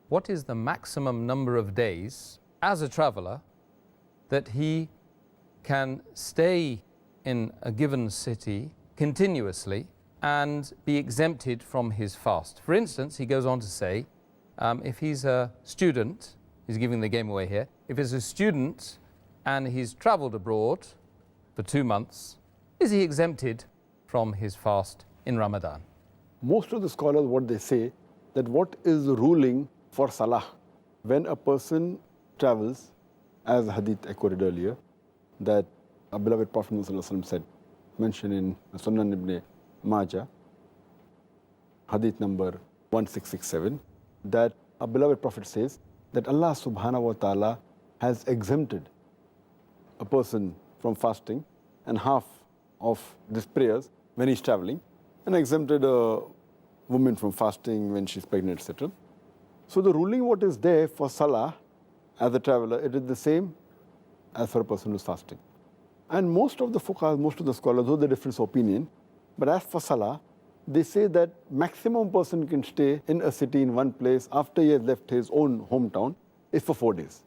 what is the maximum number of days as a traveler that he can stay in a given city continuously and be exempted from his fast. For instance, he goes on to say, if he's a student, he's giving the game away here, if he's a student and he's traveled abroad for 2 months, is he exempted from his fast in Ramadan? Most of the scholars, what they say, that what is the ruling for Salah when a person travels, as the hadith I quoted earlier, that our beloved Prophet ﷺ said, mentioned in Sunan ibn Majah, hadith number 1667, that our beloved Prophet says that Allah subhanahu wa ta'ala has exempted a person from fasting and half of these prayers when he's traveling, and exempted a woman from fasting when she's pregnant, etc. So the ruling what is there for Salah as a traveler, it is the same as for a person who's fasting. And most of the fuqahas, most of the scholars, though the difference of opinion, but as for Salah, they say that maximum person can stay in a city in one place after he has left his own hometown is for 4 days.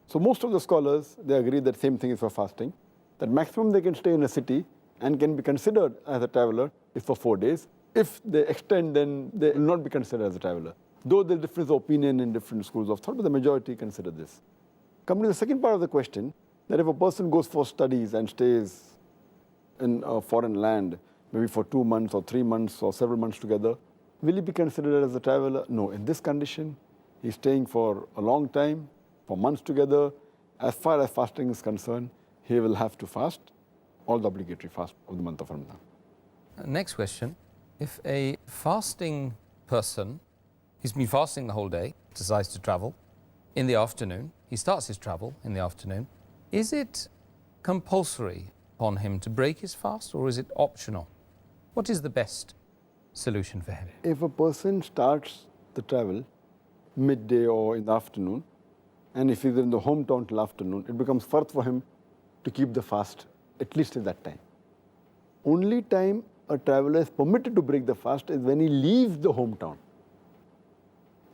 So most of the scholars, they agree that same thing is for fasting, that maximum they can stay in a city and can be considered as a traveler is for 4 days. If they extend, then they will not be considered as a traveler. Though there is difference of opinion in different schools of thought, but the majority consider this. Coming to the second part of the question, that if a person goes for studies and stays in a foreign land, maybe for 2 months or 3 months or several months together, will he be considered as a traveler? No. In this condition, he's staying for a long time, for months together. As far as fasting is concerned, he will have to fast all the obligatory fast of the month of Ramadan. Next question. If a fasting person, he's been fasting the whole day, decides to travel in the afternoon, he starts his travel in the afternoon, is it compulsory on him to break his fast, or is it optional? What is the best solution for him? If a person starts the travel midday or in the afternoon, and if he's in the hometown till afternoon, it becomes fard for him to keep the fast at least till that time. Only time a traveler is permitted to break the fast is when he leaves the hometown.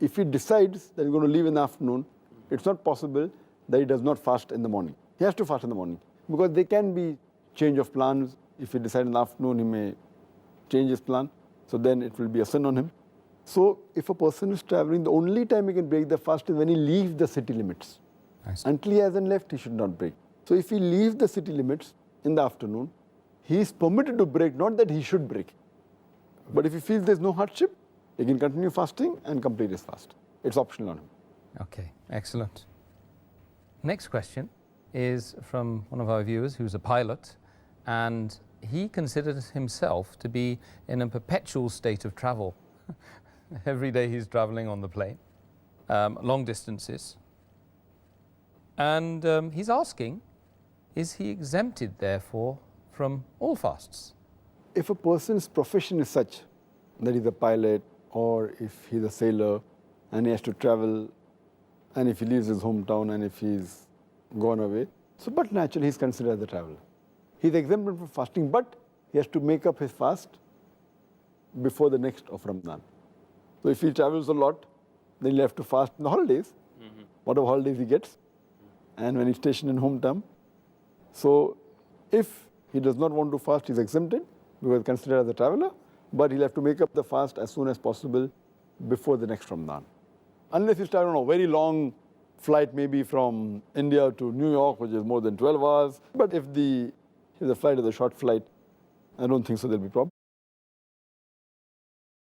If he decides that he's going to leave in the afternoon, it's not possible that he does not fast in the morning. He has to fast in the morning, because there can be change of plans. If he decides in the afternoon, he may change his plan, so then it will be a sin on him. So if a person is traveling, the only time he can break the fast is when he leaves the city limits. Until he hasn't left, he should not break. So if he leaves the city limits in the afternoon, he is permitted to break, not that he should break. But if he feels there's no hardship, he can continue fasting and complete his fast. It's optional on him. Okay, excellent. Next question is from one of our viewers who's a pilot, and he considers himself to be in a perpetual state of travel. Every day he's traveling on the plane, long distances. And he's asking, is he exempted, therefore, from all fasts? If a person's profession is such that he's a pilot, or if he's a sailor and he has to travel, and if he leaves his hometown and if he's gone away, so but naturally he's considered as a traveler. He's exempted from fasting, but he has to make up his fast before the next of Ramadan. So if he travels a lot, then he'll have to fast in the holidays, whatever holidays he gets, and when he's stationed in hometown. So if he does not want to fast, he's exempted because he's considered as a traveler, but he'll have to make up the fast as soon as possible before the next Ramadan. Unless he's traveling on a very long flight, maybe from India to New York, which is more than 12 hours. But if the flight is a short flight, I don't think so there'll be problem.